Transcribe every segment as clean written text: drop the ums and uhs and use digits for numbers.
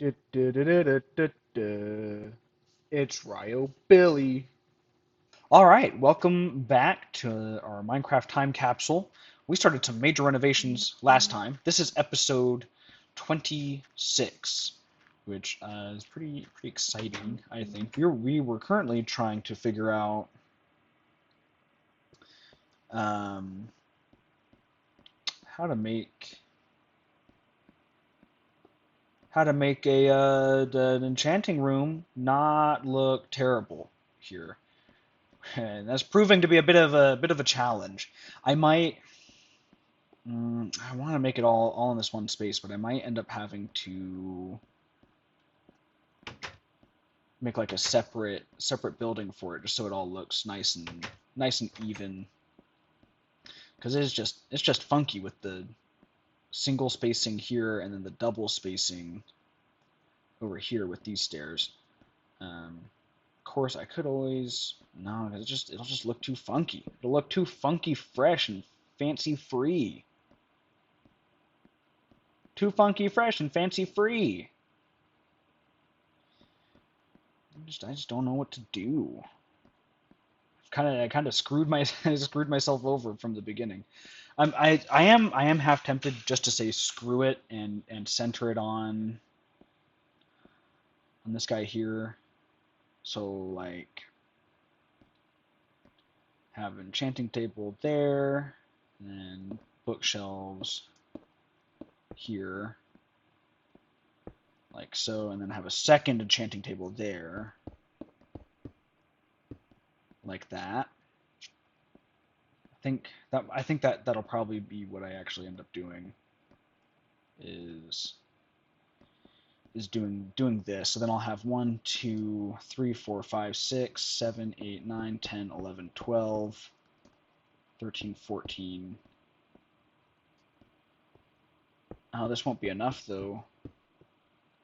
Du-du-du-du-du-du-du. It's Ryo Billy. All right, welcome back to our Minecraft time capsule. We started some major renovations last time. This is episode 26, which is pretty exciting, I think. We were currently trying to figure out um, how to make an enchanting room not look terrible here. And that's proving to be a bit of a challenge. I might I want to make it all in this one space, but I might end up having to make like a separate building for it, just so it all looks nice and even. Because it's just funky with the single spacing here and then the double spacing over here with these stairs. Of course, I could always no, it'll just look too funky. It'll look too funky, fresh, and fancy free. Too funky, fresh, and fancy free. I just don't know what to do. I kind of screwed screwed myself over from the beginning. I am half tempted just to say screw it and center it on this guy here. So like have an enchanting table there, and bookshelves here, like so, and then have a second enchanting table there, like that. I think that'll probably be what I actually end up doing. Is doing this. So then I'll have 1, 2, 3, 4, 5, 6, 7, 8, 9, 10, 11, 12, 13, 14. Oh, this won't be enough though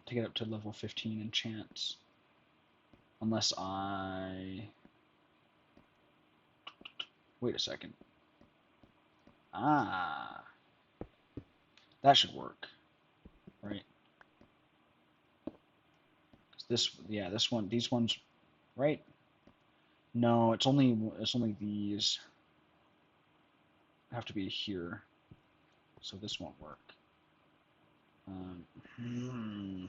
to get up to level 15 enchants. Unless I wait a second. Ah, that should work, right? This one, these ones, right? No, it's only these have to be here, so this won't work. Hmm.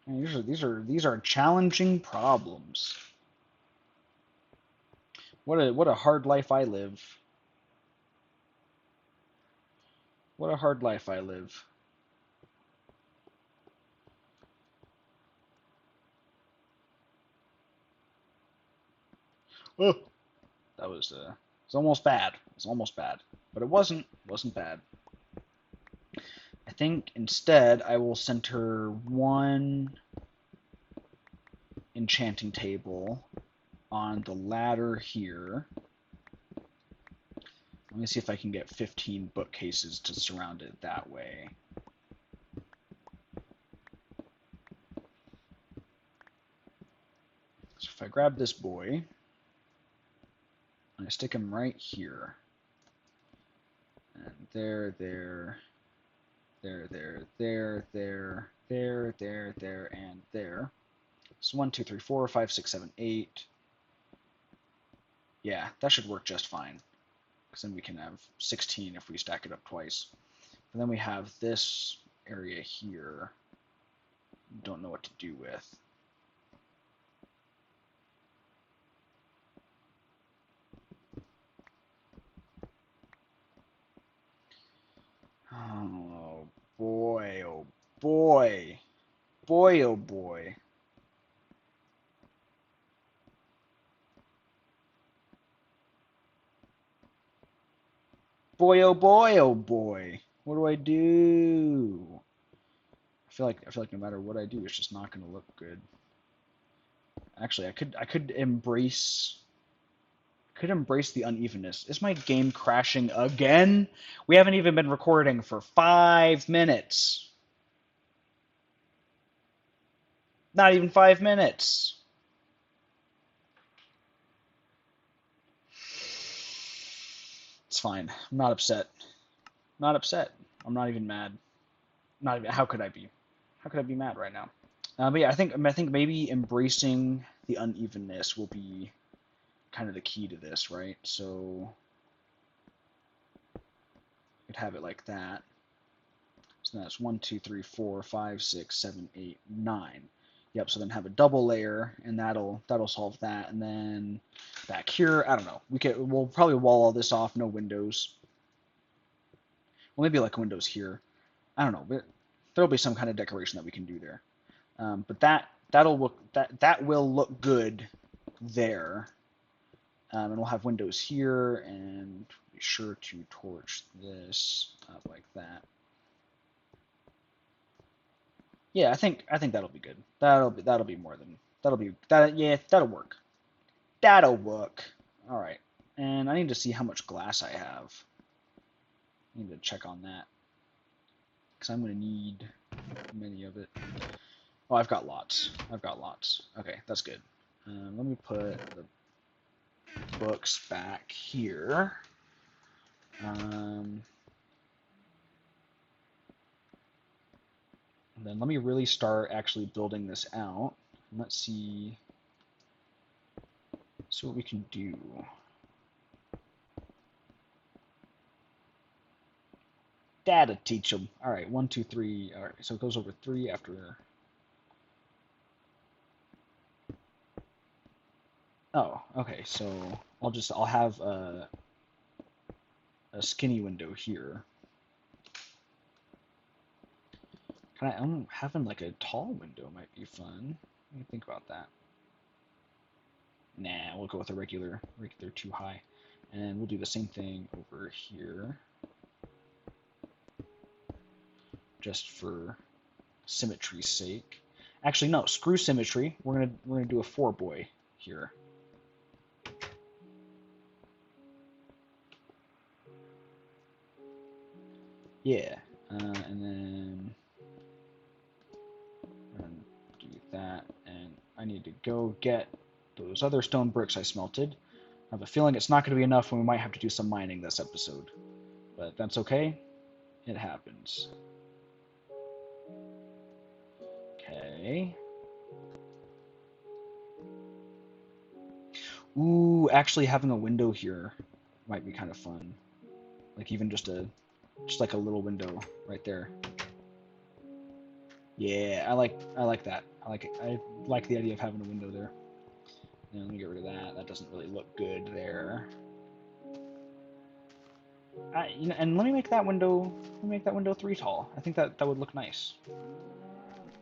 These are challenging problems. What a hard life I live. What a hard life I live. Oh, that was it's almost bad. It's almost bad, but it wasn't bad. I think instead I will center one enchanting table on the ladder here. Let me see if I can get 15 bookcases to surround it that way. So if I grab this boy, and I stick him right here, and there, and there. So 1, 2, 3, 4, 5, 6, 7, 8. Yeah, that should work just fine. Because then we can have 16 if we stack it up twice. And then we have this area here. Don't know what to do with. Oh boy, oh boy. Boy, oh boy. Boy, oh boy, oh boy. What do I do? I feel like no matter what I do, it's just not going to look good. Actually, I could embrace the unevenness. Is my game crashing again? We haven't even been recording for 5 minutes. Not even 5 minutes. It's fine. I'm not upset. Not upset. I'm not even mad. Not even. How could I be? How could I be mad right now? But yeah, I think maybe embracing the unevenness will be kind of the key to this, right? So you'd have it like that. So that's 1, 2, 3, 4, 5, 6, 7, 8, 9. Yep. So then have a double layer, and that'll solve that. And then back here, I don't know. We'll probably wall all this off. No windows. Well, maybe like windows here. I don't know. But there'll be some kind of decoration that we can do there. But that will look good there. And we'll have windows here, and be sure to torch this up like that. Yeah, I think that'll be good. That'll be more than that. Yeah, that'll work. That'll work. All right, and I need to see how much glass I have. I need to check on that because I'm gonna need many of it. Oh, I've got lots. Okay, that's good. Let me put the books back here. And then let me really start actually building this out. Let's see what we can do. Data teach them. All right, 1, 2, 3. All right, so it goes over 3 after. Oh, okay. So I'll have a skinny window here. I'm having like a tall window might be fun. Let me think about that. Nah, we'll go with a regular too high. And we'll do the same thing over here. Just for symmetry's sake. Actually, no, screw symmetry. We're gonna do a 4-boy here. Yeah, and then we're gonna do that, and I need to go get those other stone bricks I smelted. I have a feeling it's not going to be enough, and we might have to do some mining this episode, but that's okay. It happens. Okay. Ooh, actually having a window here might be kind of fun. Like even just like a little window right there. Yeah, I like that. I like it. I like the idea of having a window there. And let me get rid of that. That doesn't really look good there. And let me make that window 3 tall. I think that would look nice.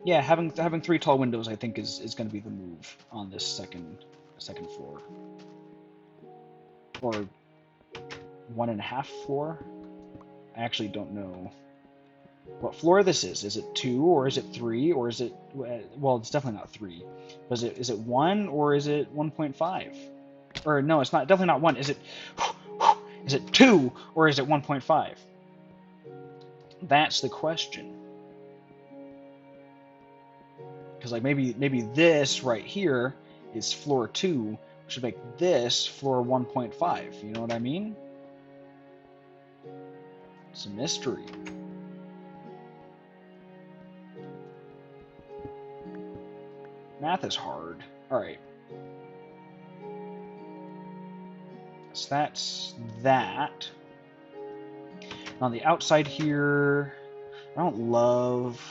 Yeah, having 3 tall windows I think is going to be the move on this second floor. Or 1.5 floor. I actually don't know what floor this is. Is it 2 or is it 3 or is it, well, it's definitely not 3. But is it 1 or is it 1.5? Or no, it's not, definitely not 1. Is it 2 or is it 1.5? That's the question. Because like maybe this right here is floor 2, which should make this floor 1.5. You know what I mean? It's a mystery. Math is hard. All right. So that's that. On the outside here, I don't love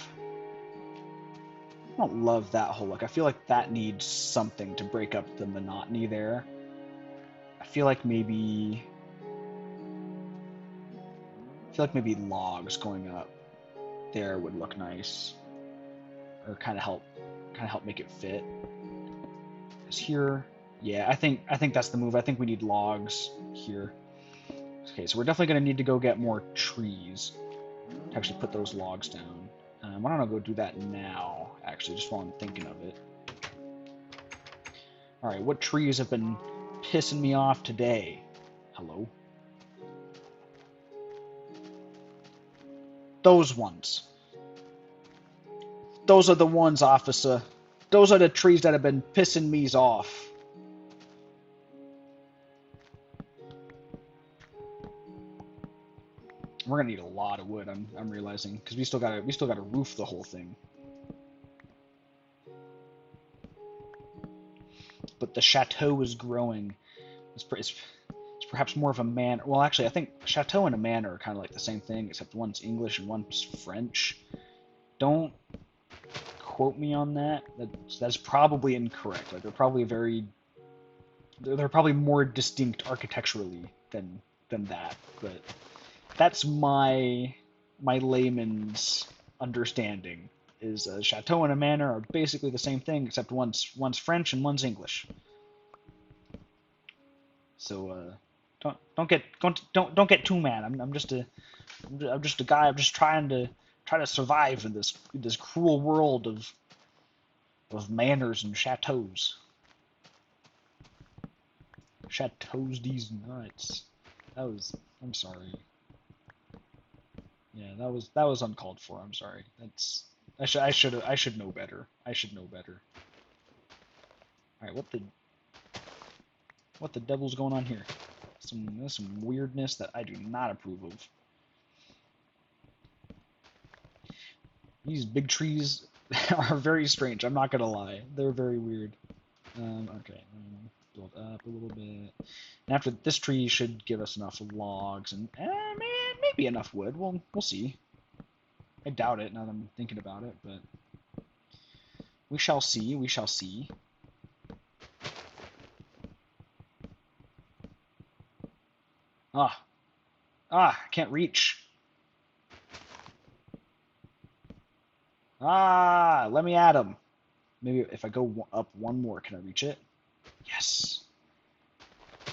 that whole look. I feel like that needs something to break up the monotony there. I feel like maybe logs going up there would look nice, or kind of help make it fit. Is here, yeah, I think that's the move. I think we need logs here. Okay, so we're definitely going to need to go get more trees to actually put those logs down. Why don't I go do that now, actually, just while I'm thinking of it. Alright, what trees have been pissing me off today? Hello? Those ones. Those are the ones, officer. Those are the trees that have been pissing me off. We're gonna need a lot of wood. I'm realizing, because we still gotta roof the whole thing. but the chateau is growing. It's perhaps more of a manor. Well, actually, I think chateau and a manor are kind of like the same thing, except one's English and one's French. Don't quote me on that. That's probably incorrect. Like they're probably more distinct architecturally than that. But that's my layman's understanding. Is a chateau and a manor are basically the same thing, except one's French and one's English. So don't get too mad. I'm just a guy. I'm just trying to survive in this cruel world of manors and chateaus. Chateaus these nuts. I'm sorry. Yeah, that was uncalled for. I'm sorry. I should know better. I should know better. All right, what the devil's going on here? There's some weirdness that I do not approve of. These big trees are very strange. I'm not gonna lie. They're very weird. Okay, build up a little bit. And after this tree should give us enough logs and maybe enough wood. We'll see. I doubt it now that I'm thinking about it, but we shall see. We shall see. I can't reach. Let me at him. Maybe if I go up one more, can I reach it? Yes.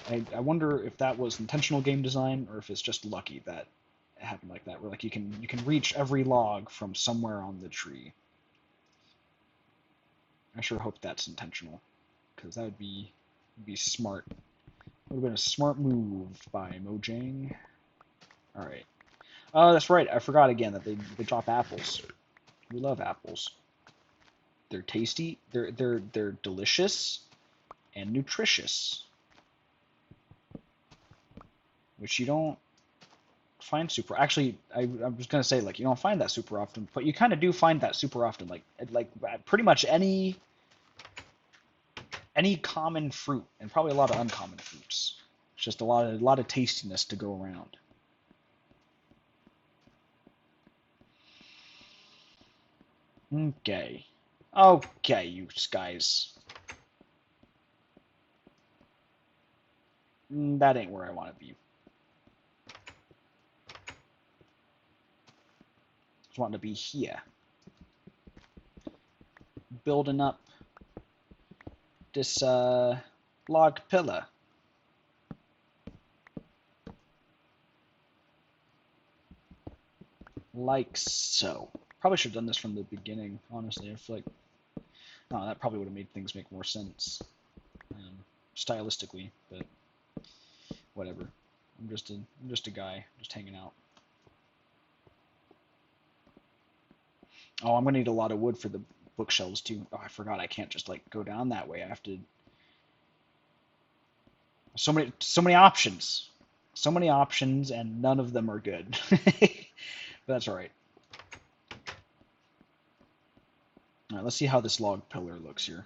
I wonder if that was intentional game design or if it's just lucky that it happened like that, where like you can reach every log from somewhere on the tree. I sure hope that's intentional, because that would be smart. Would have been a smart move by Mojang. All right. Oh, that's right. I forgot again that they drop apples. We love apples. They're tasty. They're delicious and nutritious, which you don't find super. Actually, I was gonna say, like, you don't find that super often, but you kind of do find that super often. Like pretty much any common fruit, and probably a lot of uncommon fruits. It's just a lot of tastiness to go around. Okay. Okay, you guys. That ain't where I want to be. Just want to be here. Building up this log pillar. Like so. Probably should have done this from the beginning, honestly. I feel like that probably would have made things make more sense stylistically, but whatever. I'm just a guy, just hanging out. Oh, I'm gonna need a lot of wood for the bookshelves too. Oh, I forgot I can't just like go down that way. I have to. So many options. So many options, and none of them are good. But that's all right. All right, let's see how this log pillar looks here.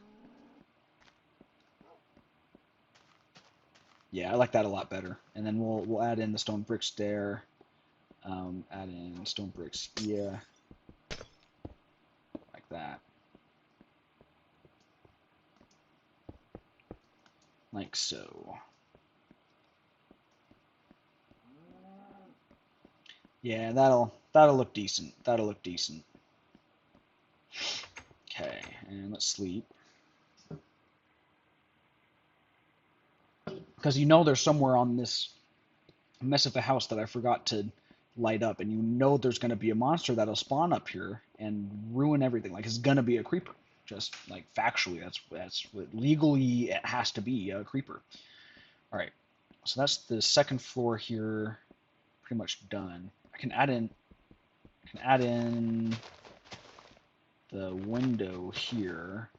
Yeah, I like that a lot better. And then we'll add in the stone bricks there. Add in stone bricks here, like that. Like so. Yeah, that'll look decent. That'll look decent. Okay, and let's sleep. Because you know there's somewhere on this mess of a house that I forgot to light up, and you know there's going to be a monster that'll spawn up here and ruin everything. Like, it's going to be a creeper. Just like factually, that's what legally it has to be, a creeper. All right, so that's the second floor here, pretty much done. I can add in the window here.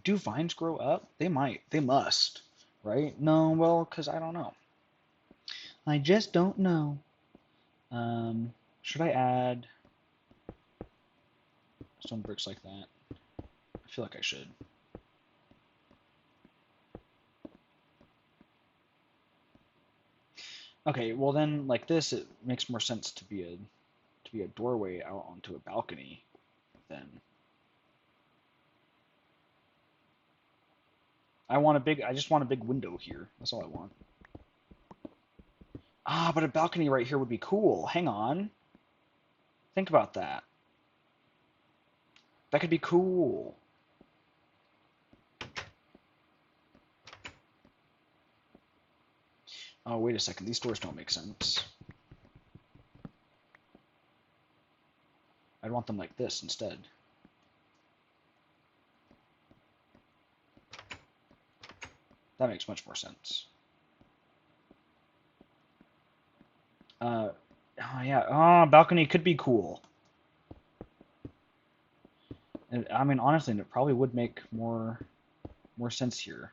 Do vines grow up? They might. They must, right? No, well, because I don't know. I just don't know. Should I add stone bricks like that? I feel like I should. Okay, well then, like this, it makes more sense to be a doorway out onto a balcony then. I just want a big window here. That's all I want. Ah, but a balcony right here would be cool. Hang on. Think about that. That could be cool. Oh, wait a second. These doors don't make sense. I'd want them like this instead. That makes much more sense. Oh yeah. Oh, balcony could be cool. And, I mean, honestly, it probably would make more sense here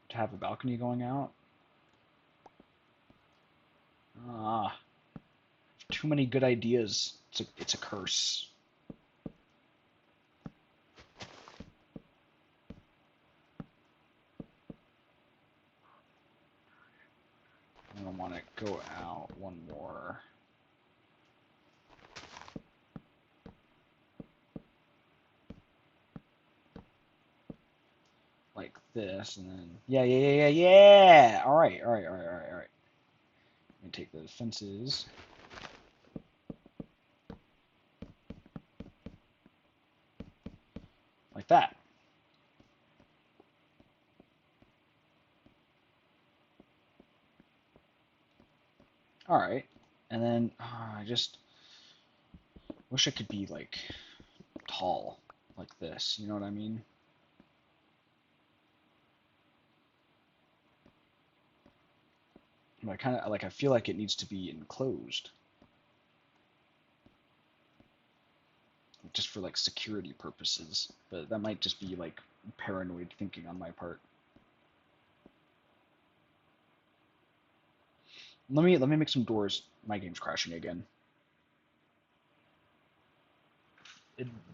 to have a balcony going out. Ah, too many good ideas. It's a curse. I don't want to go out one more. Like this, and then yeah. All right. Let me take the fences. Like that. All right. And then I just wish it could be like tall, like this. You know what I mean? But I kind of like. I feel like it needs to be enclosed, just for like security purposes. But that might just be like paranoid thinking on my part. Let me make some doors. My game's crashing again.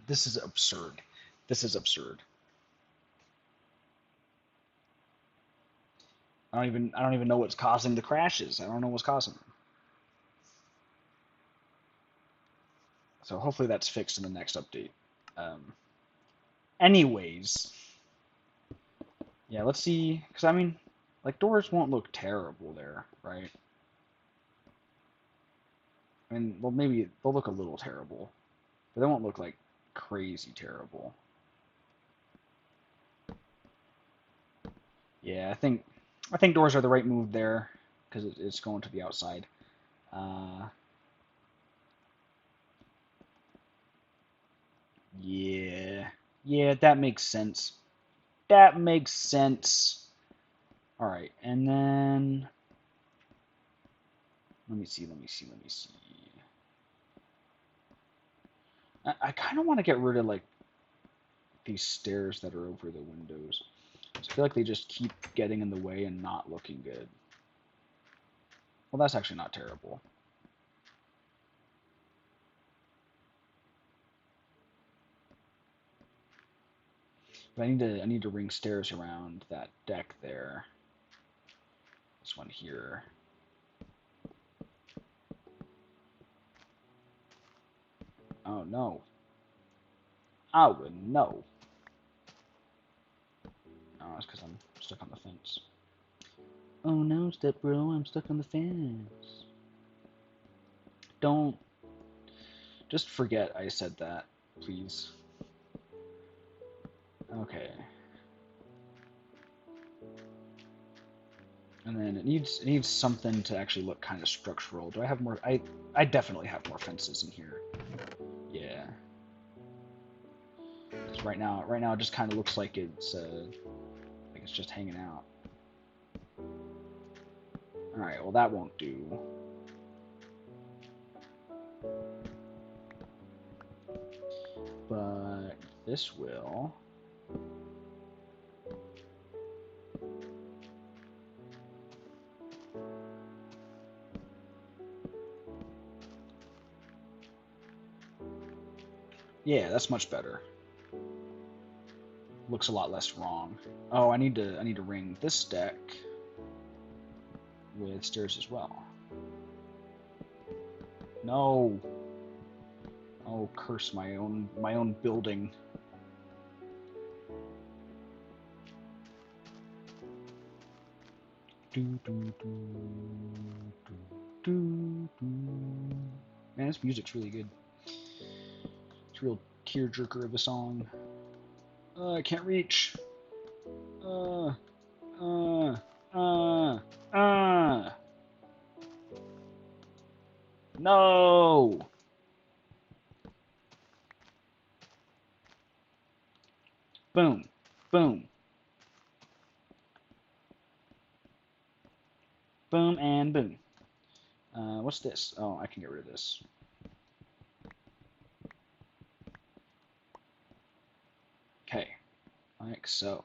This is absurd. This is absurd. I don't even know what's causing the crashes. I don't know what's causing them. So hopefully that's fixed in the next update. Anyways, yeah, let's see. Because I mean, like doors won't look terrible there, right? I mean, well, maybe they'll look a little terrible, but they won't look like crazy terrible. Yeah, I think doors are the right move there because it's going to the outside. Yeah, yeah, that makes sense. That makes sense. All right, and then let me see. I kind of want to get rid of like these stairs that are over the windows. I feel like they just keep getting in the way and not looking good. Well, that's actually not terrible. But I need to ring stairs around that deck there. This one here. Oh no. Oh no. Oh, it's because I'm stuck on the fence. Oh no, step bro, I'm stuck on the fence. Don't. Just forget I said that, please. Okay. And then it needs something to actually look kind of structural. Do I have more? I definitely have more fences in here. Yeah. Because right now it just kind of looks like it's just hanging out. All right. Well, that won't do. But this will. Yeah, that's much better. Looks a lot less wrong. Oh, I need to ring this deck with stairs as well. No. Oh, curse my own building. Man, this music's really good. It's a real tearjerker of a song. I can't reach. Uh. No. Boom. Boom. Boom and boom. What's this? Oh, I can get rid of this. Okay, like so.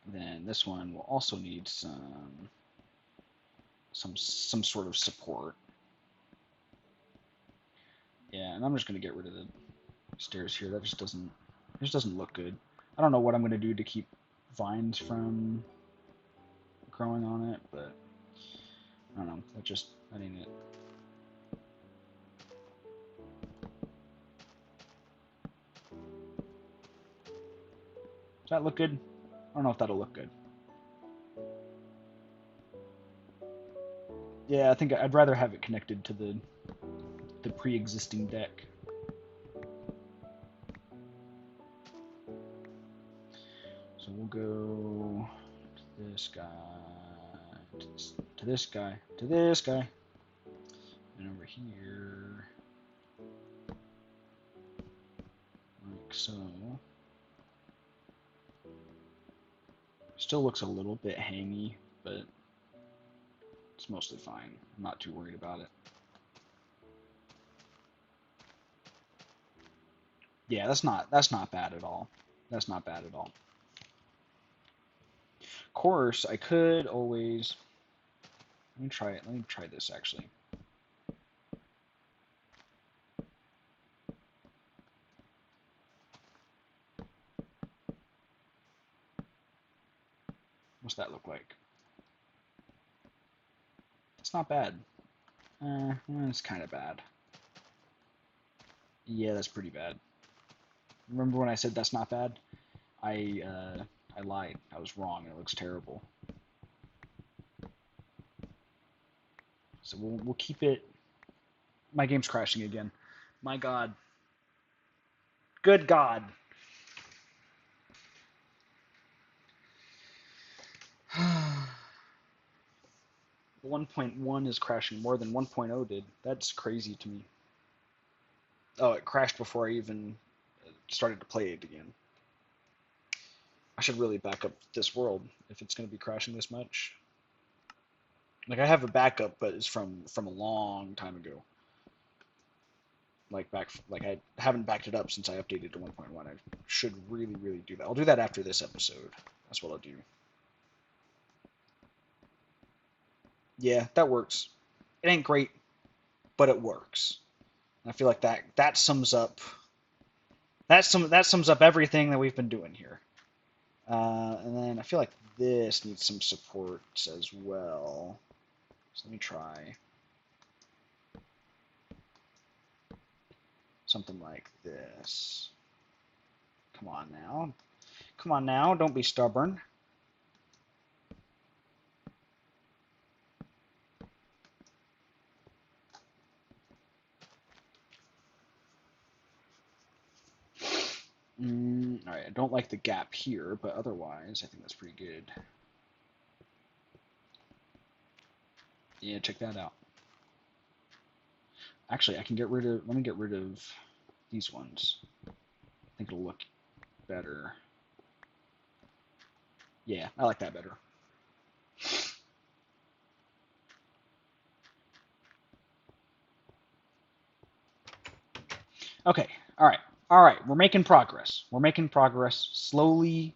Then this one will also need some sort of support. Yeah, and I'm just gonna get rid of the stairs here. That just doesn't look good. I don't know what I'm gonna do to keep vines from growing on it, but I don't know. That ain't it. Does that look good? I don't know if that'll look good. Yeah, I think I'd rather have it connected to the pre-existing deck. So we'll go to this guy, to this guy, to this guy, and over here, like so. Still looks a little bit hangy, but it's mostly fine. I'm not too worried about it. Yeah, that's not bad at all. That's not bad at all. Of course, I could always. Let me try it. Let me try this actually. What's that look like? It's not bad. It's kind of bad. Yeah, that's pretty bad. Remember when I said that's not bad? I lied. I was wrong. It looks terrible. So we'll keep it. My game's crashing again. My God. Good God. 1.1 is crashing more than 1.0 did. That's crazy to me. Oh, it crashed before I even started to play it again. I should really back up this world if it's going to be crashing this much. Like I have a backup, but it's from a long time ago. Like I haven't backed it up since I updated to 1.1. I should really do that. I'll do that after this episode. That's what I'll do. Yeah, that works. It ain't great, but it works. And I feel like that sums up everything that we've been doing here. And then I feel like this needs some support as well. So let me try something like this. Come on now. Come on now, don't be stubborn. Alright, I don't like the gap here, but otherwise I think that's pretty good. Yeah, check that out. Actually, let me get rid of these ones. I think it'll look better. Yeah, I like that better. Okay, alright, we're making progress. We're making progress slowly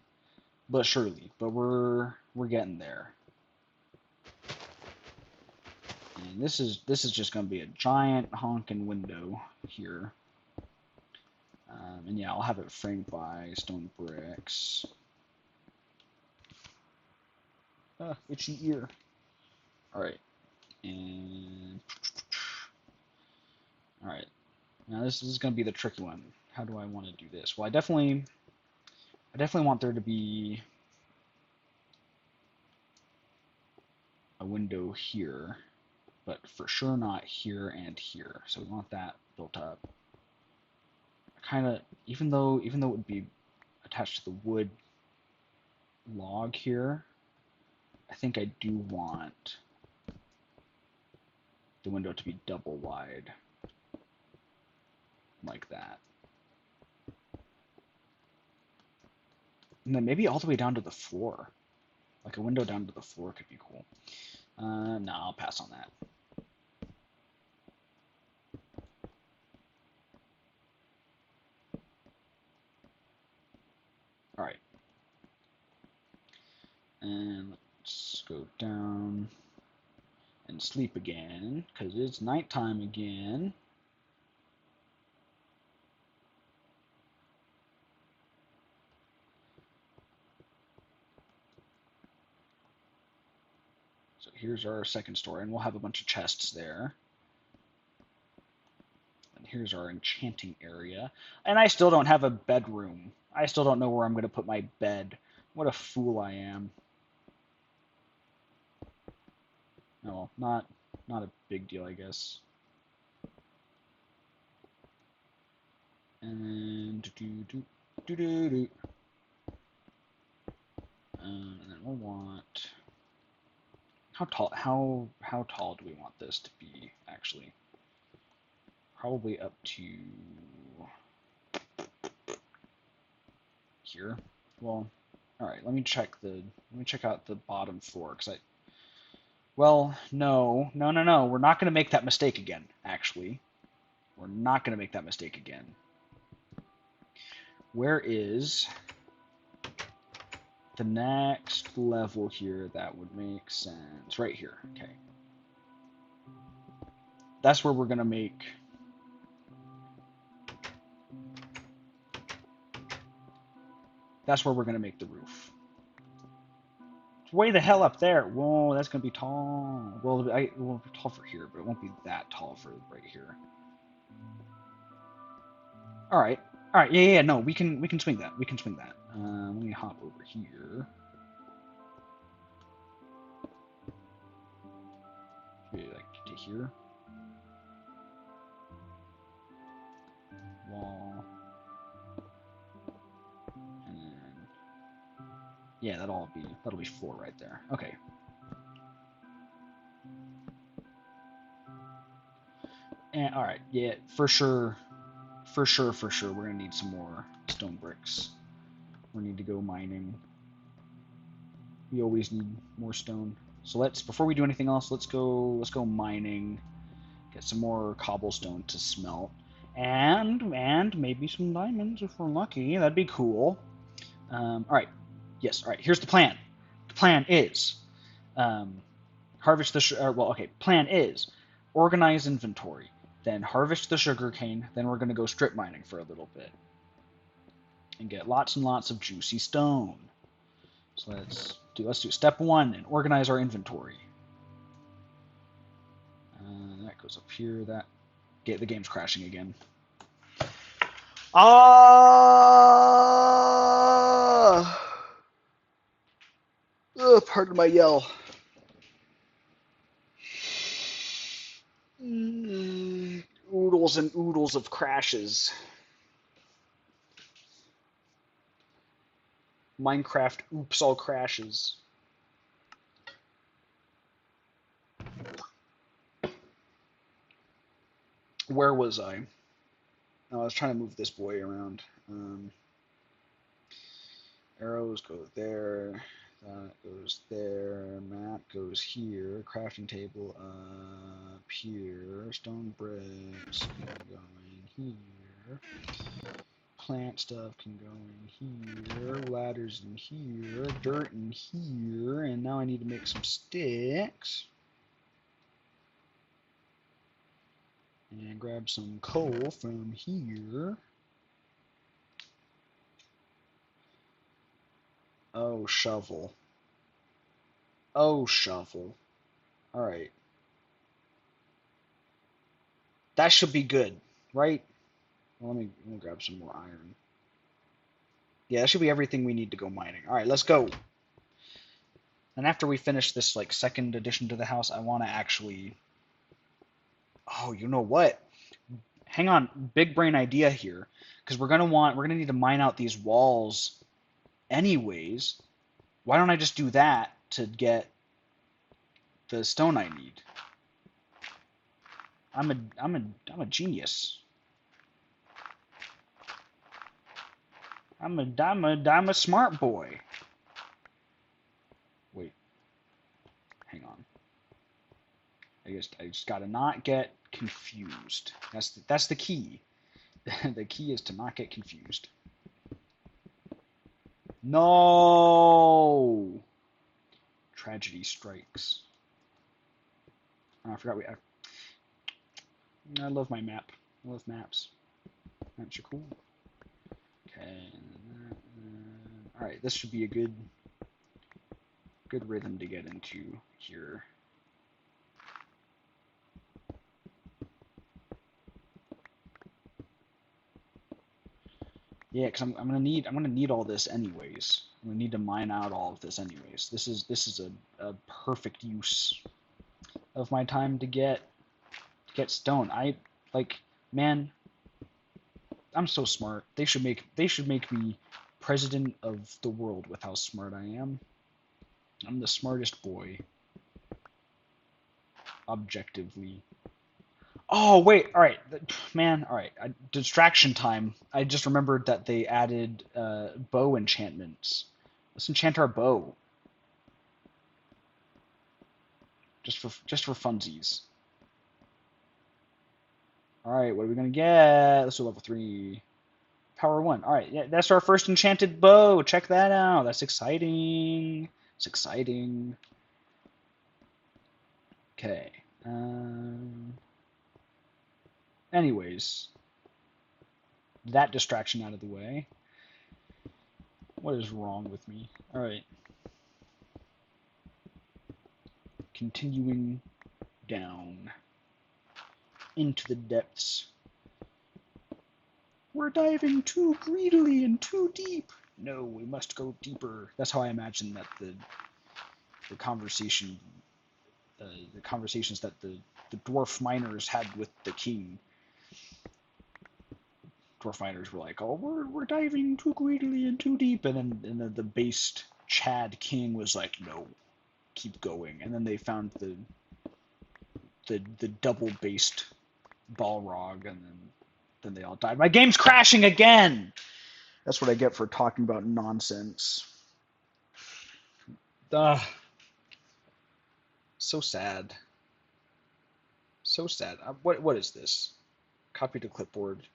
but surely, but we're getting there. And this is just gonna be a giant honking window here. And yeah, I'll have it framed by stone bricks. Itchy ear. All right, and all right. Now this is going to be the tricky one. How do I want to do this? Well, I definitely want there to be a window here, but for sure not here and here. So we want that built up. Kind of, even though it would be attached to the wood log here, I think I do want the window to be double wide, like that. And then maybe all the way down to the floor. Like a window down to the floor could be cool. No, I'll pass on that. All right. And let's go down and sleep again, because it's nighttime again. So here's our second story, and we'll have a bunch of chests there. And here's our enchanting area. And I still don't have a bedroom. I still don't know where I'm going to put my bed. What a fool I am. Oh, well, not a big deal, I guess. And and then we'll want, how tall do we want this to be actually? Probably up to here. Well, all right. Let me check out the bottom floor, because well, no. We're not going to make that mistake again. Actually, we're not going to make that mistake again. Where is the next level here that would make sense? Right here. Okay. That's where we're going to make the roof. It's way the hell up there. Whoa, that's going to be tall. Well, it will be tall for here, but it won't be that tall for right here. All right. Yeah. No, we can swing that. Let me hop over here. Maybe like to here. Wall. And then yeah, that'll be 4 right there. Okay. And all right. Yeah, for sure. We're gonna need some more stone bricks. We need to go mining. We always need more stone. So before we do anything else, let's go mining. Get some more cobblestone to smelt, and maybe some diamonds if we're lucky. That'd be cool. All right. Yes. All right. Here's the plan. The plan is harvest the plan is organize inventory, then harvest the sugarcane. Then we're gonna go strip mining for a little bit and get lots and lots of juicy stone. So let's do step 1 and organize our inventory. That goes up here. The game's crashing again. Pardon my yell. Oodles and oodles of crashes. Minecraft oops all crashes. Where was I? Oh, I was trying to move this boy around. Arrows go there. That goes there. Map goes here. Crafting table up here. Stone bricks can go in here. Plant stuff can go in here. Ladders in here. Dirt in here. And now I need to make some sticks. And grab some coal from here. Oh, shovel. Oh, shovel. Alright. That should be good, right? Well, let me grab some more iron. Yeah, that should be everything we need to go mining. Alright, let's go. And after we finish this like second addition to the house, I want to actually... Oh, you know what? Hang on, big brain idea here. Because we're gonna need to mine out these walls anyways. Why don't I just do that to get the stone I need? I'm a genius. I'm a smart boy. Wait, hang on. I just gotta not get confused. That's the key. The key is to not get confused. No! Tragedy strikes. Oh, I forgot I love my map. I love maps. Maps are cool. Okay. All right, this should be a good rhythm to get into here. Yeah, because I'm gonna need all this anyways. I'm gonna need to mine out all of this anyways. This is a perfect use of my time to get stone. Man, I'm so smart. They should make me president of the world with how smart I am. I'm the smartest boy, objectively. Oh wait, all right, man, all right. Distraction time. I just remembered that they added bow enchantments. Let's enchant our bow, just for funsies. All right, what are we gonna get? Let's do level 3, power 1. All right, yeah, that's our first enchanted bow. Check that out. That's exciting. It's exciting. Okay. Anyways, that distraction out of the way. What is wrong with me? All right. Continuing down into the depths. We're diving too greedily and too deep. No, we must go deeper. That's how I imagine that the conversations that the dwarf miners had with the king. Dwarf miners were like, "Oh, we're diving too greedily and too deep," and then the based Chad king was like, "No, keep going." And then they found the double based Balrog, and then they all died. My game's crashing again. That's what I get for talking about nonsense. Ugh. So sad. So sad. What is this? Copy to clipboard.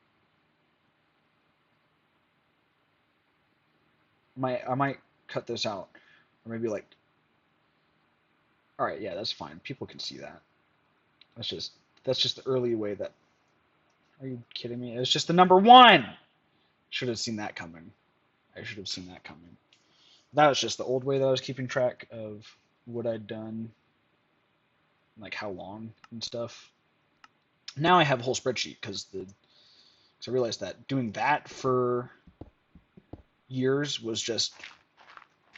I might cut this out, or maybe like. All right, yeah, that's fine. People can see that. That's just the early way that. Are you kidding me? It's just the number 1. Should have seen that coming. I should have seen that coming. That was just the old way that I was keeping track of what I'd done, like how long and stuff. Now I have a whole spreadsheet because I realized that doing that for years was just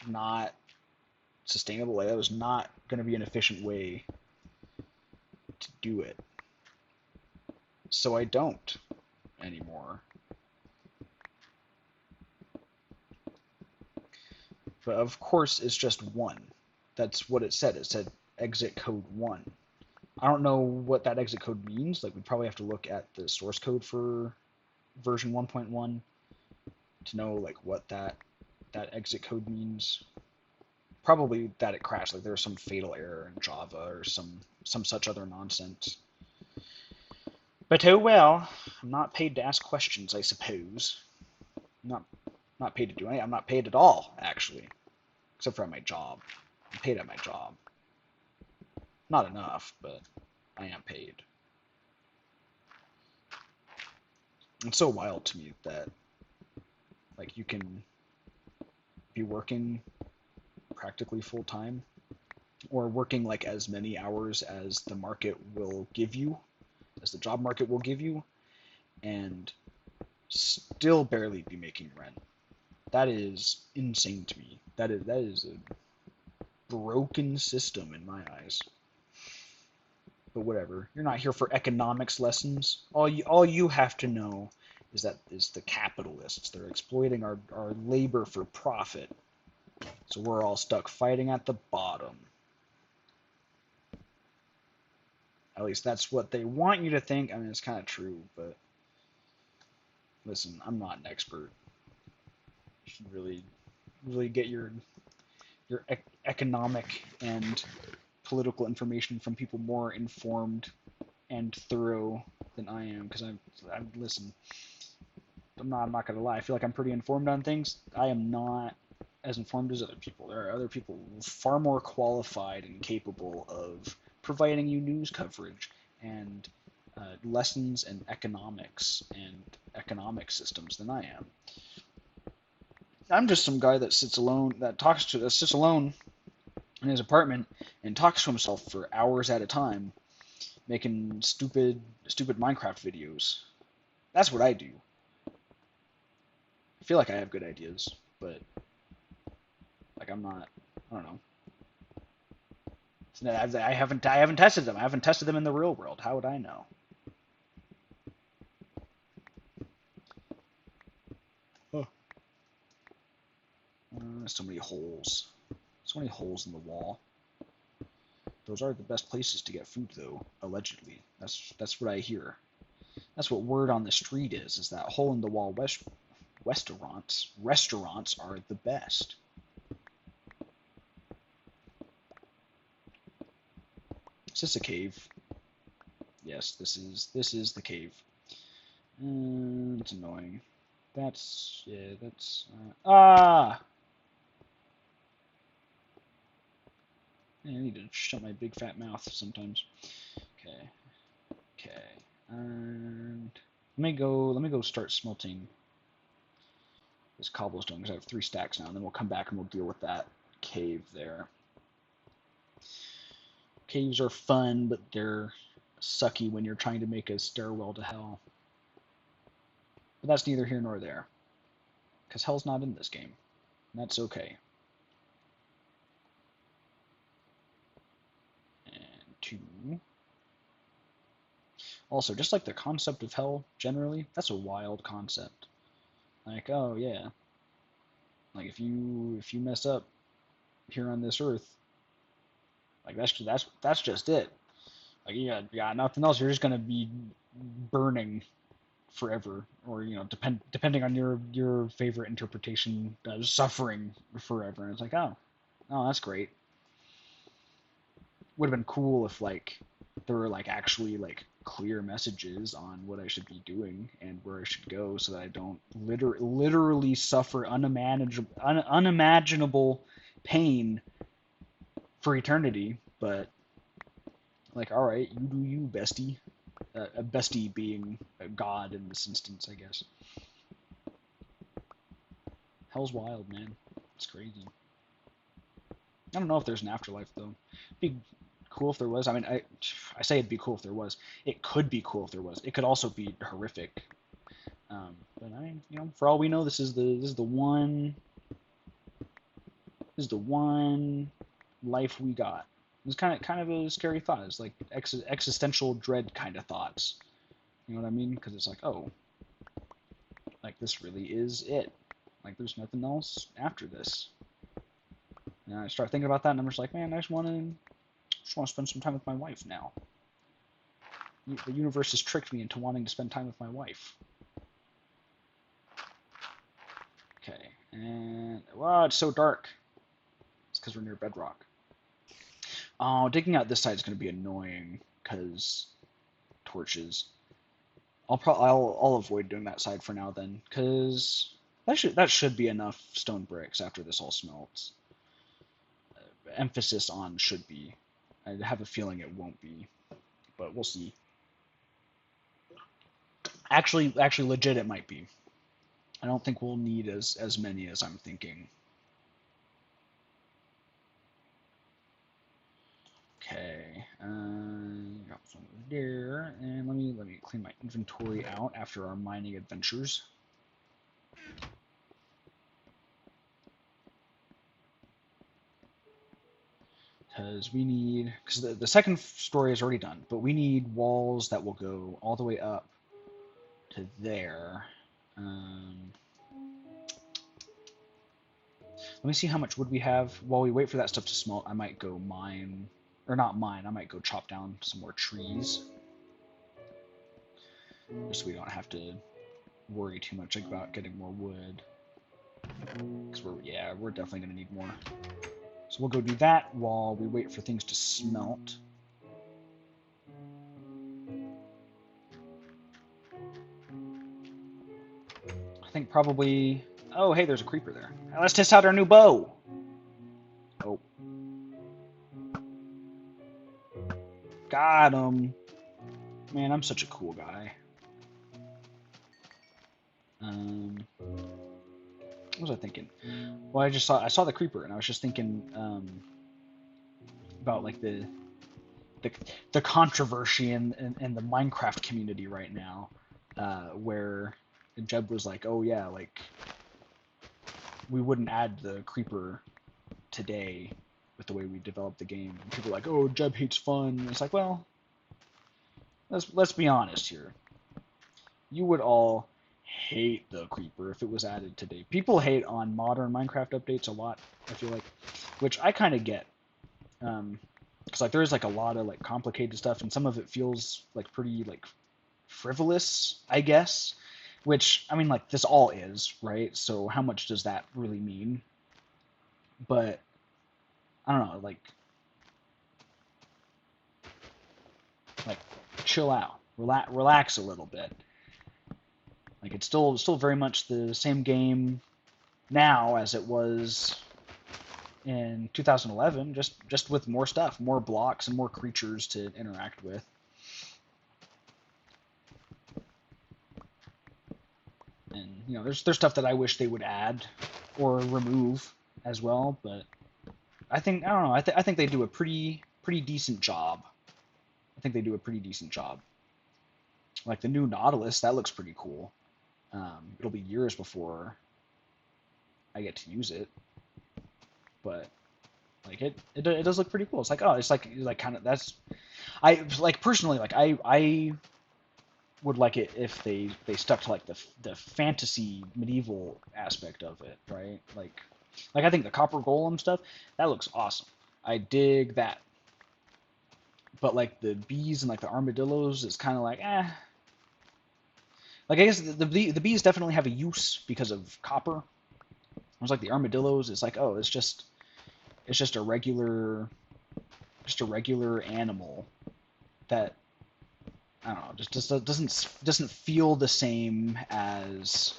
not sustainable. Like, that was not going to be an efficient way to do it. So I don't anymore. But of course, it's just 1. That's what it said. It said exit code 1. I don't know what that exit code means. Like, we'd probably have to look at the source code for version 1.1 to know like what that exit code means. Probably that it crashed. Like, there's some fatal error in Java or some such other nonsense. But oh well. I'm not paid to ask questions, I suppose. I'm not paid to do anything. I'm not paid at all, actually, except for at my job. I'm paid at my job. Not enough, but I am paid. It's so wild to me that like you can be working practically full time, or working like as many hours as the market will give you, as the job market will give you, and still barely be making rent. That is insane to me. That is a broken system in my eyes. But whatever. You're not here for economics lessons. All you have to know is that is the capitalists. They're exploiting our labor for profit. So we're all stuck fighting at the bottom. At least that's what they want you to think. I mean, it's kind of true, but listen, I'm not an expert. You should really get your economic and political information from people more informed and thorough than I am, because I'm listen. I'm not gonna lie. I feel like I'm pretty informed on things. I am not as informed as other people. There are other people far more qualified and capable of providing you news coverage and lessons in economics and economic systems than I am. I'm just some guy that sits alone, that sits alone in his apartment and talks to himself for hours at a time, making stupid Minecraft videos. That's what I do. I feel like I have good ideas, but like I'm not. I don't know. I haven't tested them. I haven't tested them in the real world. How would I know? Oh. So many holes. So many holes in the wall. Those are the best places to get food, though. Allegedly, that's what I hear. That's what word on the street is that hole in the wall restaurants are the best. Is this a cave? Yes, this is the cave. It's annoying. That's ah. I need to shut my big fat mouth sometimes. Okay, and let me go start smelting this cobblestone because I have 3 stacks now, and then we'll come back and we'll deal with that cave there. Caves are fun, but they're sucky when you're trying to make a stairwell to hell. But that's neither here nor there, because hell's not in this game, and that's okay. And 2. Also, just like the concept of hell generally, that's a wild concept. Like, oh yeah, like if you mess up here on this earth, like that's just it. Like you got nothing else. You're just gonna be burning forever, or depending on your favorite interpretation, suffering forever. And it's like, oh, that's great. Would have been cool if like there were like actually like clear messages on what I should be doing and where I should go, so that I don't literally suffer unimaginable pain for eternity. But like, all right, you do you, bestie. A bestie being a god in this instance, I guess. Hell's wild, man. It's crazy. I don't know if there's an afterlife though. It'd be cool if there was. I mean, I say it'd be cool if there was. It could be cool if there was. It could also be horrific. But I mean, for all we know, this is the one life we got. It's kind of a scary thought. It's like existential dread kind of thoughts. You know what I mean? Because it's like, oh, like this really is it. Like there's nothing else after this. And I start thinking about that, and I'm just like, man, I just want to spend some time with my wife now. The universe has tricked me into wanting to spend time with my wife. Okay, and wow, it's so dark. It's because we're near bedrock. Oh, digging out this side is going to be annoying because torches. I'll avoid doing that side for now then, because that should be enough stone bricks after this all smelts. Emphasis on should be. I have a feeling it won't be, but we'll see. Actually, legit, it might be. I don't think we'll need as many as I'm thinking. Got some there, and let me clean my inventory out after our mining adventures. Because we need, because the second story is already done, but we need walls that will go all the way up to there. Let me see how much wood we have. While we wait for that stuff to smelt, I might go mine, or not mine, I might go chop down some more trees. Just so we don't have to worry too much about getting more wood. Because we're definitely going to need more. So we'll go do that while we wait for things to smelt. I think probably... Oh, hey, there's a creeper there. Let's test out our new bow. Oh. Got him. Man, I'm such a cool guy. What was I thinking? Well, I saw the creeper, and I was just thinking about like the controversy in the Minecraft community right now, where Jeb was like, "Oh yeah, like we wouldn't add the creeper today with the way we developed the game." And people are like, "Oh, Jeb hates fun." And it's like, well, let's be honest here. You would all hate the creeper if it was added today. People hate on modern Minecraft updates a lot, I feel like, which I kind of get. Because like there's like a lot of like complicated stuff, and some of it feels like pretty like frivolous, I guess. Which I mean, like this all is, right? So how much does that really mean? But I don't know, like chill out, relax a little bit. Like it's still very much the same game now as it was in 2011, just with more stuff, more blocks, and more creatures to interact with. And you know, there's stuff that I wish they would add or remove as well, but I don't know. I think they do a pretty decent job. I think they do a pretty decent job. Like the new Nautilus, that looks pretty cool. It'll be years before I get to use it, but like it does look pretty cool. It's like, oh, it's like kind of, that's, I like personally, like I would like it if they stuck to like the fantasy medieval aspect of it, right? Like I think the copper golem stuff, that looks awesome. I dig that. But like the bees and like the armadillos, it's kind of like Like I guess the bees definitely have a use because of copper. It was like the armadillos. It's like, oh, it's just a regular animal that I don't know, just doesn't feel the same as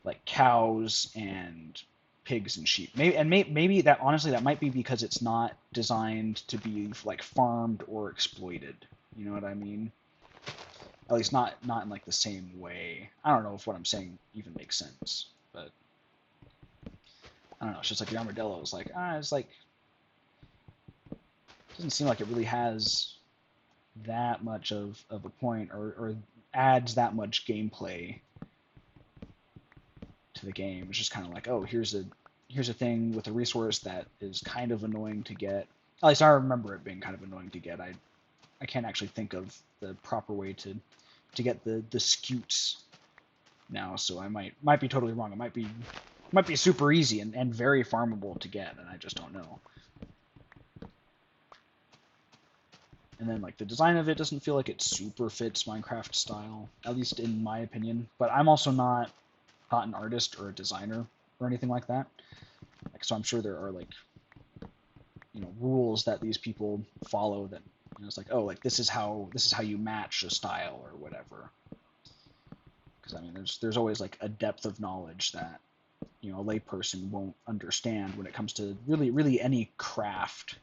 like cows and pigs and sheep. Maybe that honestly that might be because it's not designed to be like farmed or exploited. You know what I mean? At least not in like the same way. I don't know if what I'm saying even makes sense, but I don't know. It's just like the armadillo is like it's like doesn't seem like it really has that much of a point or adds that much gameplay to the game. It's just kind of like, oh, here's a thing with a resource that is kind of annoying to get. At least I remember it being kind of annoying to get. I can't actually think of the proper way to get the scutes now, so I might be totally wrong. It might be super easy and very farmable to get, and I just don't know. And then like the design of it doesn't feel like it super fits Minecraft style, at least in my opinion. But I'm also not an artist or a designer or anything like that. Like, so I'm sure there are like, you know, rules that these people follow that, you know, it's like, oh, like this is how you match a style or whatever. Because I mean, there's always like a depth of knowledge that, you know, a layperson won't understand when it comes to really any craft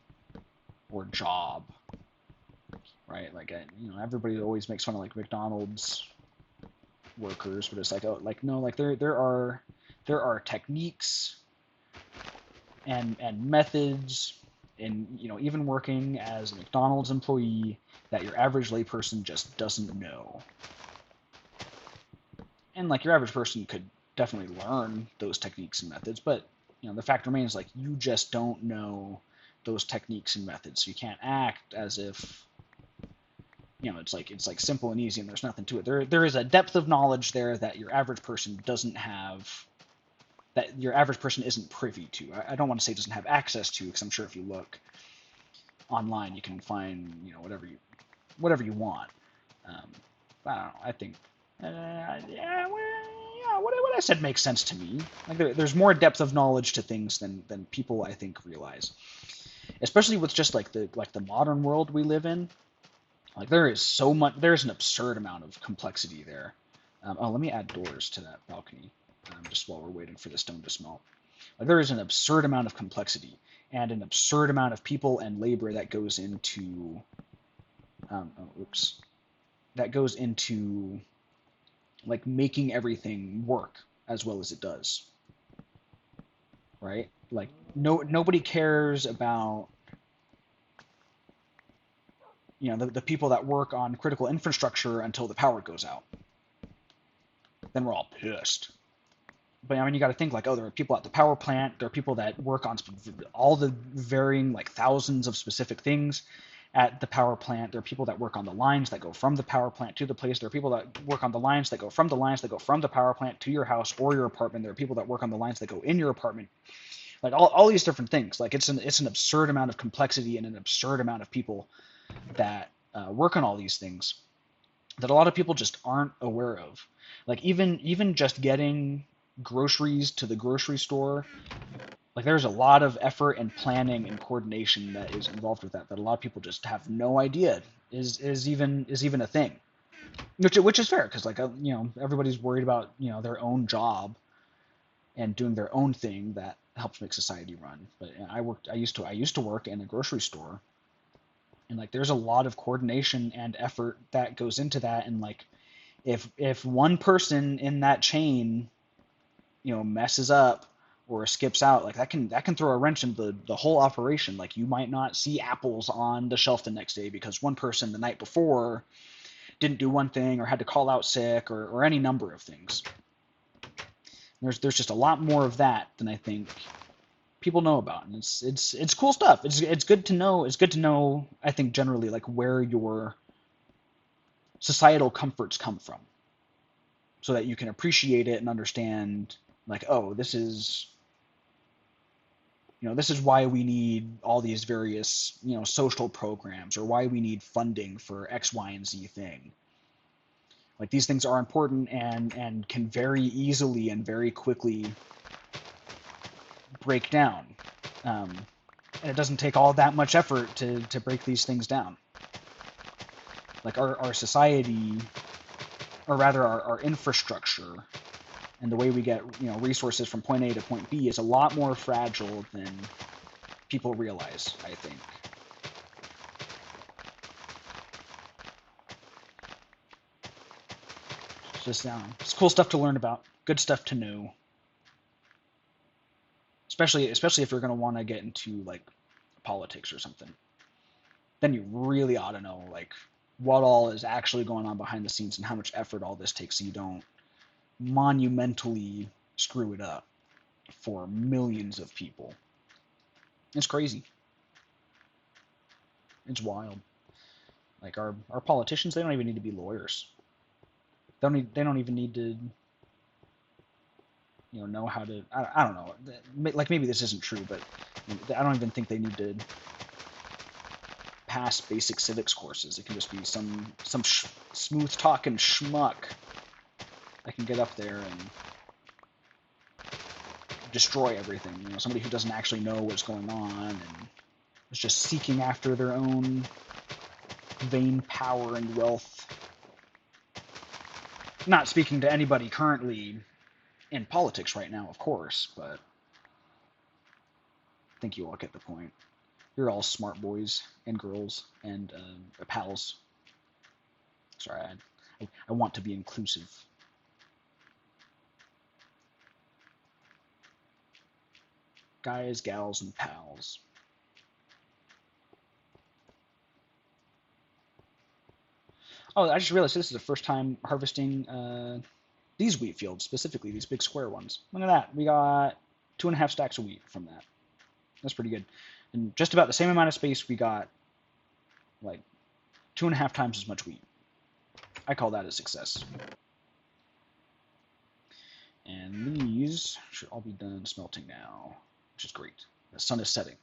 or job, right? Like, you know, everybody always makes fun of like McDonald's workers, but it's like, oh, like no, like there are techniques and methods and even working as a McDonald's employee, that your average layperson just doesn't know. And like your average person could definitely learn those techniques and methods, but the fact remains, like, you just don't know those techniques and methods, so you can't act as if it's like simple and easy and there's nothing to it. There is a depth of knowledge there that your average person doesn't have, that your average person isn't privy to. I don't want to say doesn't have access to, because I'm sure if you look online you can find whatever you want. I don't know. I think what I said makes sense to me. Like there's more depth of knowledge to things than people, I think, realize. Especially with just like the modern world we live in. Like there's an absurd amount of complexity there. Let me add doors to that balcony, just while we're waiting for the stone to smelt. Like there is an absurd amount of complexity and an absurd amount of people and labor that goes into like making everything work as well as it does, right? Like nobody cares about the people that work on critical infrastructure until the power goes out. Then we're all pissed. But I mean, you got to think, like, oh, there are people at the power plant. There are people that work on all the varying, like, thousands of specific things at the power plant. There are people that work on the lines that go from the power plant to the place. There are people that work on the lines that go from the power plant to your house or your apartment. There are people that work on the lines that go in your apartment. Like all these different things. Like it's an absurd amount of complexity and an absurd amount of people that work on all these things that a lot of people just aren't aware of. Like even just getting groceries to the grocery store, like there's a lot of effort and planning and coordination that is involved with that a lot of people just have no idea is even a thing, which is fair, because like everybody's worried about their own job and doing their own thing that helps make society run. But I used to work in a grocery store, and like there's a lot of coordination and effort that goes into that, and like if one person in that chain messes up or skips out, like that can throw a wrench into the whole operation. Like you might not see apples on the shelf the next day because one person the night before didn't do one thing or had to call out sick or any number of things. There's just a lot more of that than I think people know about, and it's cool stuff. It's good to know. It's good to know, I think, generally, like where your societal comforts come from, so that you can appreciate it and understand, like, oh, this is why we need all these various social programs, or why we need funding for X, Y, and Z thing. Like these things are important and can very easily and very quickly break down. And it doesn't take all that much effort to break these things down. Like our society, or rather our infrastructure, and the way we get resources from point A to point B is a lot more fragile than people realize, I think. It's cool stuff to learn about, good stuff to know. Especially if you're going to want to get into like politics or something, then you really ought to know like what all is actually going on behind the scenes and how much effort all this takes, so you don't monumentally screw it up for millions of people. It's crazy. It's wild. Like our politicians, they don't even need to be lawyers. They don't even need to know how to, I don't know, like maybe this isn't true, but I don't even think they need to pass basic civics courses. It can just be some smooth talking schmuck that can get up there and destroy everything. Somebody who doesn't actually know what's going on and is just seeking after their own vain power and wealth. Not speaking to anybody currently in politics right now, of course, but I think you all get the point. You're all smart boys and girls and pals. Sorry, I want to be inclusive. Guys, gals, and pals. Oh, I just realized this is the first time harvesting these wheat fields, specifically these big square ones. Look at that. We got 2.5 stacks of wheat from that. That's pretty good. And just about the same amount of space, we got like 2.5 times as much wheat. I call that a success. And these should all be done smelting now, which is great. The sun is setting.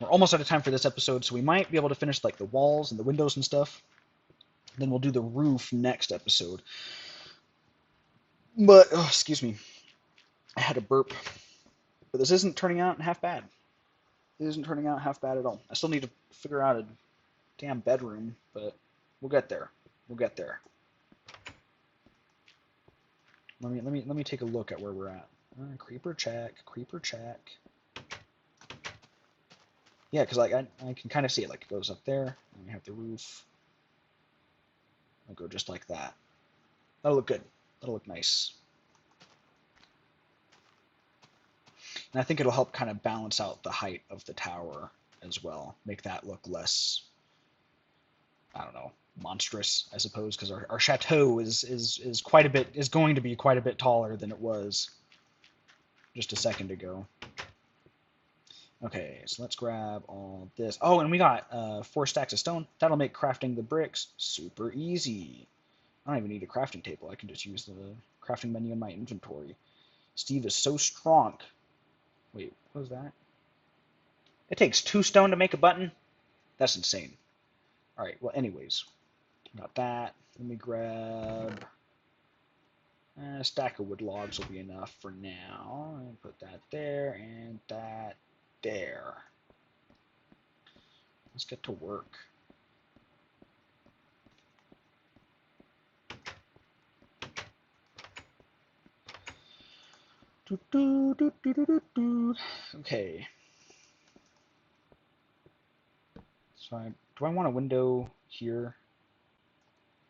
We're almost out of time for this episode, so we might be able to finish like the walls and the windows and stuff. Then we'll do the roof next episode. But, oh, excuse me, I had a burp. But this isn't turning out half bad. It isn't turning out half bad at all. I still need to figure out a damn bedroom, but we'll get there. We'll get there. Let me take a look at where we're at. Creeper check, creeper check. Yeah, because like I can kind of see it. Like it goes up there, and we have the roof. I'll go just like that. That'll look good. That'll look nice. And I think it'll help kind of balance out the height of the tower as well. Make that look less, I don't know, monstrous, I suppose, because our chateau is quite a bit, is going to be quite a bit taller than it was just a second ago. Okay, so let's grab all this. Oh, and we got 4 stacks of stone. That'll make crafting the bricks super easy. I don't even need a crafting table. I can just use the crafting menu in my inventory. Steve is so strong. Wait, what was that? It takes 2 stone to make a button? That's insane. Alright, well, anyways. Got that. Let me grab a stack of wood logs will be enough for now. And put that there and that there. Let's get to work. Okay. So do I want a window here?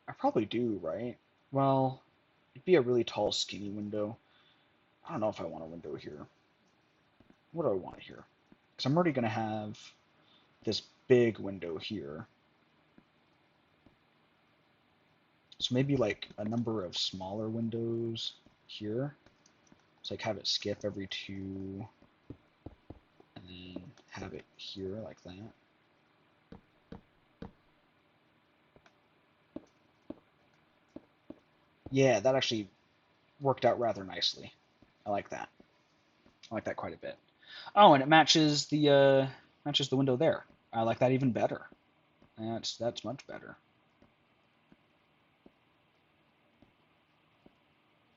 I probably do, right? Well, it'd be a really tall, skinny window. I don't know if I want a window here. What do I want here? Because I'm already going to have this big window here. So maybe like a number of smaller windows here. So like have it skip every 2, and then have it here like that. Yeah, that actually worked out rather nicely. I like that. I like that quite a bit. Oh, and it matches the window there. I like that even better. That's much better.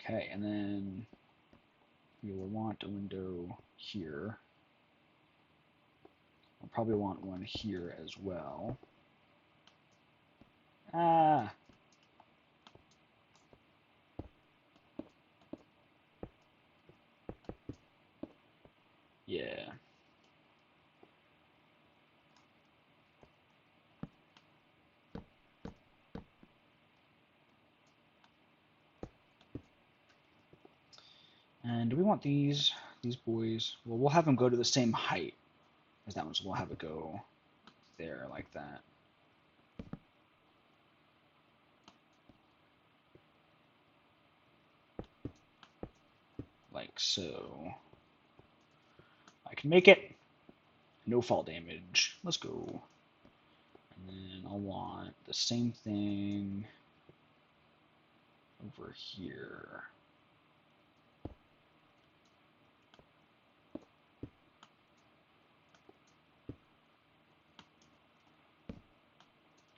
Okay, and then we will want a window here. I'll probably want one here as well. Ah. Yeah. And do we want these boys? Well, we'll have them go to the same height as that one, so we'll have it go there like that. Like so. I can make it. No fall damage. Let's go. And then I'll want the same thing over here.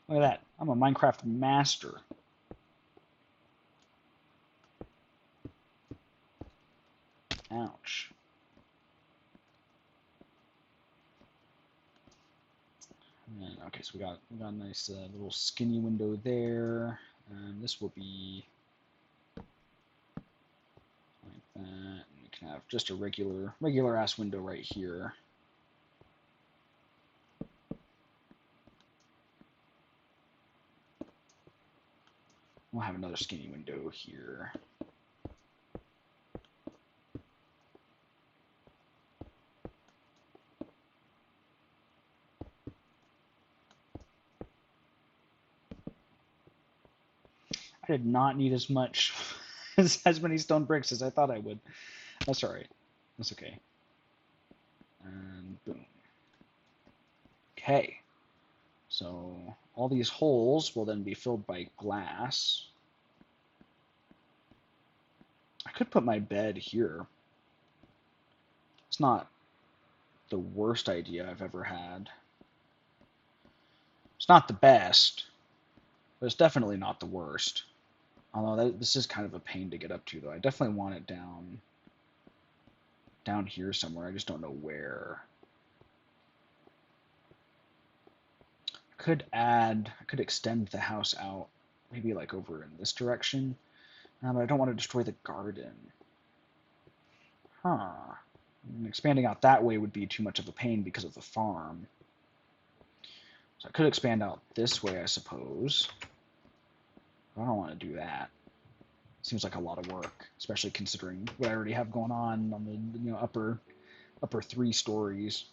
Look at that. I'm a Minecraft master. Ouch. And then, okay, so we got a nice little skinny window there. And this will be like that. And we can have just a regular ass window right here. We'll have another skinny window here. did not need as much, as many stone bricks as I thought I would. That's all right. That's okay. And boom. Okay. So all these holes will then be filled by glass. I could put my bed here. It's not the worst idea I've ever had. It's not the best, but it's definitely not the worst. Although this is kind of a pain to get up to, though. I definitely want it down here somewhere. I just don't know where. I could extend the house out, maybe like over in this direction. But I don't want to destroy the garden. Huh. And expanding out that way would be too much of a pain because of the farm. So I could expand out this way, I suppose. But I don't want to do that. Seems like a lot of work, especially considering what I already have going on the upper 3 stories.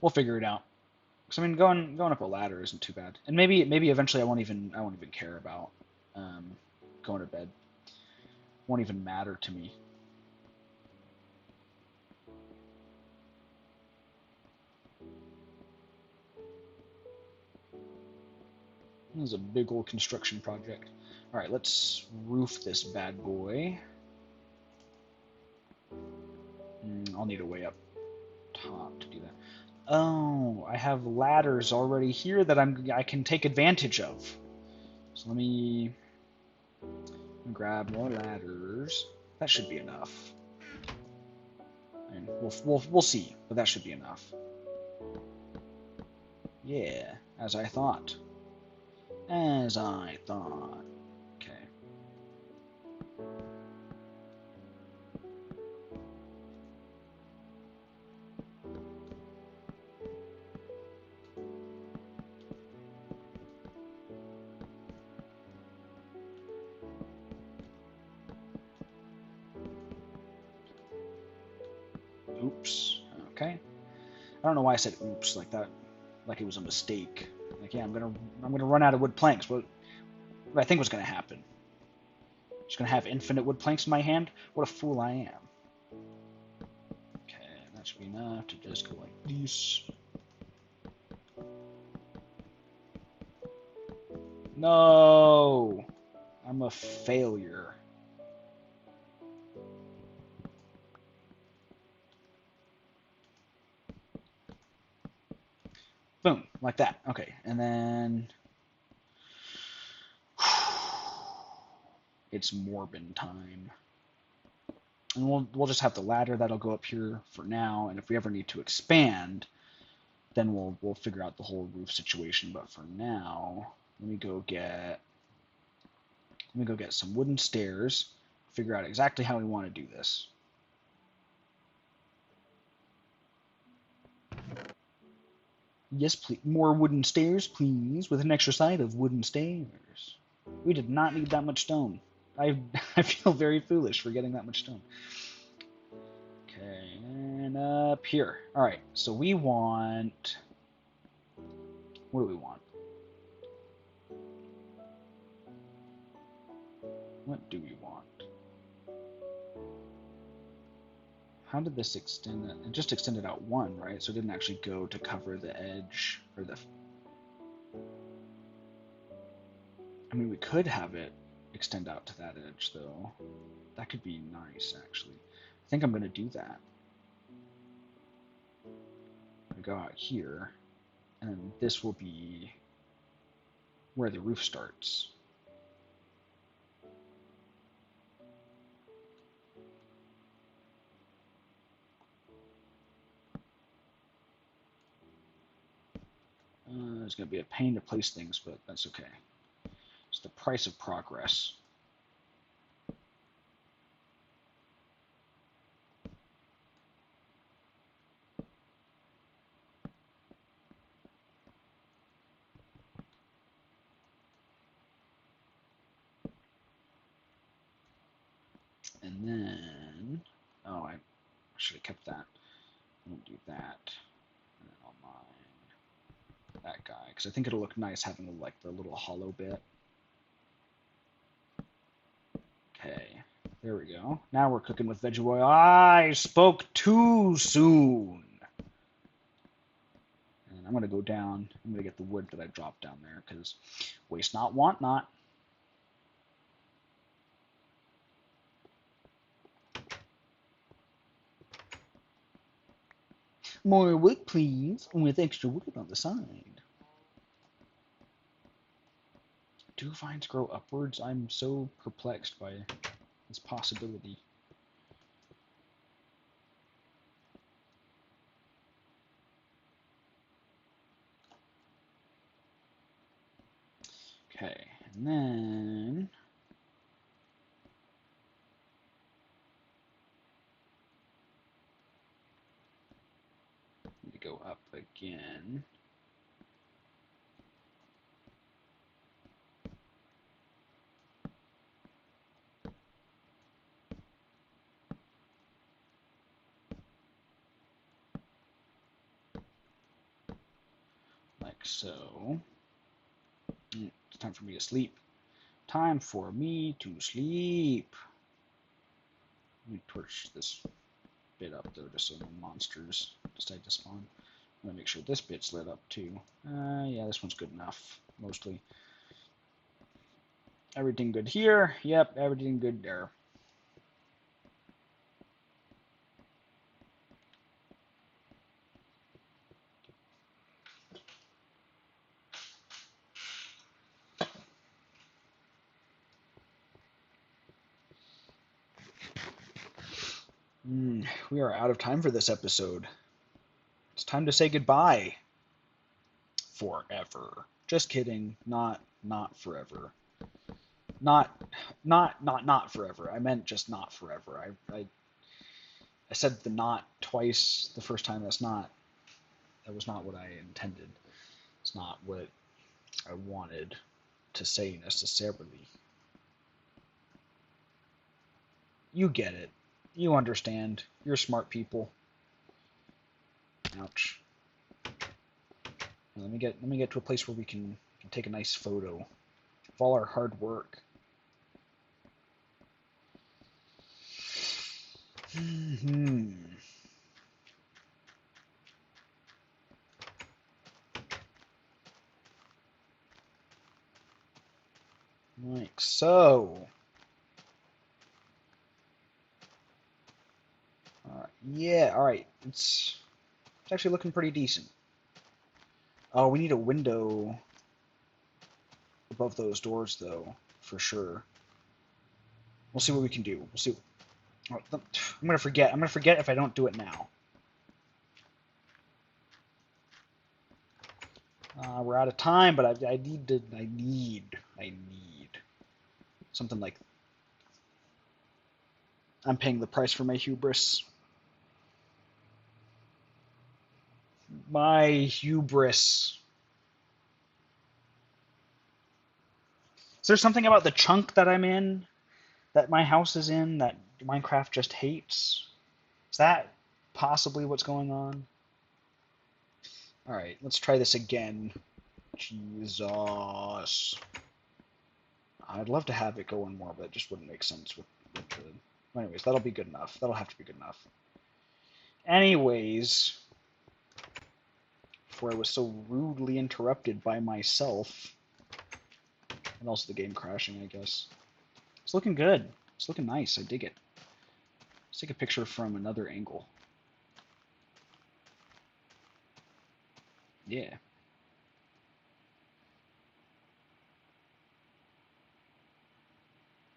We'll figure it out. Because I mean, going up a ladder isn't too bad, and maybe eventually I won't even care about going to bed. Won't even matter to me. This is a big old construction project. All right, let's roof this bad boy. I'll need a way up top to do that. Oh, I have ladders already here that I can take advantage of. So let me grab more ladders. That should be enough. And we'll see, but that should be enough. Yeah, as I thought. As I thought. Okay. Oops. Okay. I don't know why I said oops like that, like it was a mistake. Like, yeah, I'm gonna run out of wood planks. What I think was gonna happen. Just gonna have infinite wood planks in my hand? What a fool I am. Okay, that should be enough to just go like this. No! I'm a failure. Boom, like that. Okay, and then it's Morbin time. And we'll just have the ladder that'll go up here for now, and if we ever need to expand, then we'll figure out the whole roof situation. But for now, let me go get some wooden stairs, figure out exactly how we want to do this. Yes, please. More wooden stairs, please, with an extra side of wooden stairs. We did not need that much stone. I feel very foolish for getting that much stone. Okay, and up here. All right, so we want... What do we want? What do we want? How did this extend? It just extended out 1, right? So it didn't actually go to cover the edge or the... I mean, we could have it extend out to that edge, though. That could be nice, actually. I think I'm going to do that. I'm going to go out here, and then this will be where the roof starts. It's going to be a pain to place things, but that's okay. It's the price of progress. And then, oh, I should have kept that. I won't do that. And then I'll mine that guy, because I think it'll look nice having like the little hollow bit. Okay, there we go. Now we're cooking with veggie oil. I spoke too soon. And I'm going to go down. I'm going to get the wood that I dropped down there because waste not, want not. More wood, please, with extra wood on the side. Do vines grow upwards? I'm so perplexed by this possibility. Okay, and then we go up again. Like so. It's time for me to sleep. Time for me to sleep. Let me torch this bit up though, just so no monsters decide to spawn. I'm gonna make sure this bit's lit up too. Yeah, this one's good enough, mostly. Everything good here? Yep, everything good there. We are out of time for this episode. It's time to say goodbye. Forever. Just kidding. Not forever. Not forever. I meant just not forever. I said the not twice the first time. That was not what I intended. It's not what I wanted to say necessarily. You get it. You understand. You're smart people. Ouch. Let me get to a place where we can take a nice photo of all our hard work. Like so. Yeah, alright. It's actually looking pretty decent. Oh, we need a window above those doors, though, for sure. We'll see what we can do. We'll see. Oh, I'm gonna forget. I'm gonna forget if I don't do it now. We're out of time, but I need something like. I'm paying the price for my hubris. My hubris. Is there something about the chunk that I'm in, that my house is in, that Minecraft just hates? Is that possibly what's going on? Alright, let's try this again. Jesus. I'd love to have it go in more, but it just wouldn't make sense with the... Anyways, that'll be good enough. That'll have to be good enough. Anyways, before I was so rudely interrupted by myself, and also the game crashing, I guess. It's looking good. It's looking nice. I dig it. Let's take a picture from another angle. Yeah.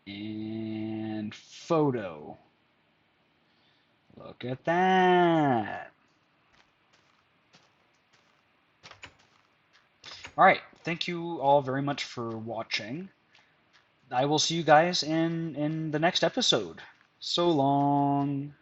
And photo. Look at that. Alright, thank you all very much for watching. I will see you guys in the next episode. So long.